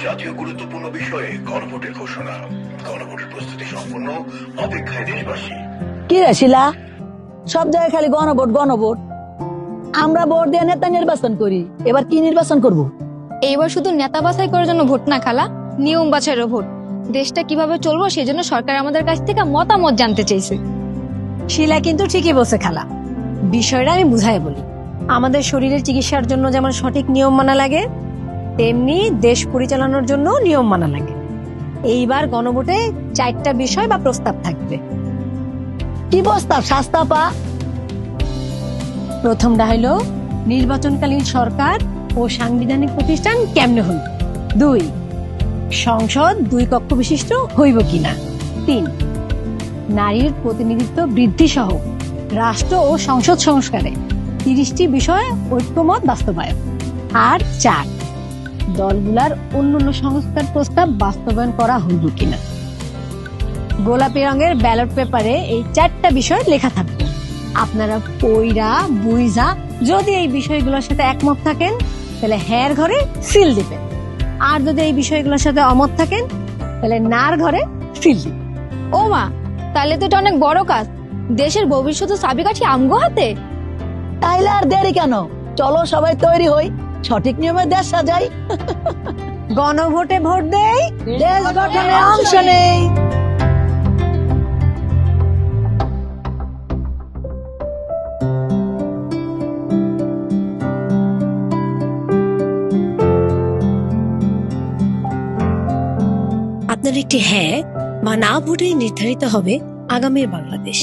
জাতীয় গুরুত্বপূর্ণ বিষয়ে গণভোটের ঘোষণা। গণভোটের প্রস্তুতি সম্পূর্ণ, অপেক্ষায় দেশবাসী। কি রে শিলা, সব জায়গায় খালি গণভোট গণভোট। আমরা ভোট দিয়ে নেতা নির্বাচন করি, এবার কি নির্বাচন করব? এইবার শুধু নেতা বাছাই করার জন্য ভোট না খালা, নিয়ম বাছাইয়েরও ভোট। দেশটা কিভাবে চলবো সেজন্য সরকার আমাদের কাছ থেকে মতামত জানতে চাইছে। শিলা কিন্তু ঠিকই বলছে খালা। বিষয়টা আমি বুঝাই বলি। আমাদের শরীরের চিকিৎসার জন্য যেমন সঠিক নিয়ম মানা লাগে, তেমনি দেশ পরিচালনার জন্য নিয়ম মানা লাগে। এইবার গণভোটে 4টা বিষয় বা প্রস্তাব থাকবে। কি প্রস্তাব শাস্তাপা? প্রথমটা হলো নির্বাচনকালীন সরকার ও সাংবিধানিক প্রতিষ্ঠান কেমনে হইব। 2, সংসদ 2 কক্ষ বিশিষ্ট হইব কিনা। 3, নারীর প্রতিনিধিত্ব বৃদ্ধি সহ রাষ্ট্র ও সংসদ সংস্কারে 30টি বিষয় ঐক্যমত বাস্তবায়ন। আর 4, দলগুলার অন্যান্য সংস্কার প্রস্তাব বাস্তবায়ন করা হইব কিনা। গোলাপি রঙের ব্যালট পেপারে এই 4টা বিষয় লেখা থাকবে। আপনারা পইরা বুইজা যদি এই বিষয়গুলোর সাথে একমত থাকেন তাহলে হ্যার ঘরে সিল দিবেন, আর যদি এই বিষয়গুলোর সাথে অমত থাকেন তাহলে নার ঘরে সিল দিবেন। ও মা, তাহলে তো এটা অনেক বড় কাজ। দেশের ভবিষ্যৎ চাবিকাঠি আমগো হাতে। তাইলে আর দেরি কেন, চলো সবাই তৈরি হই, সঠিক নিয়মে দেশ সাজাই। গণভোটে ভোট দেই, দেশ গঠনে অংশ নেই। আপনার একটি হ্যাঁ বা না ভোটে নির্ধারিত হবে আগামীর বাংলাদেশ।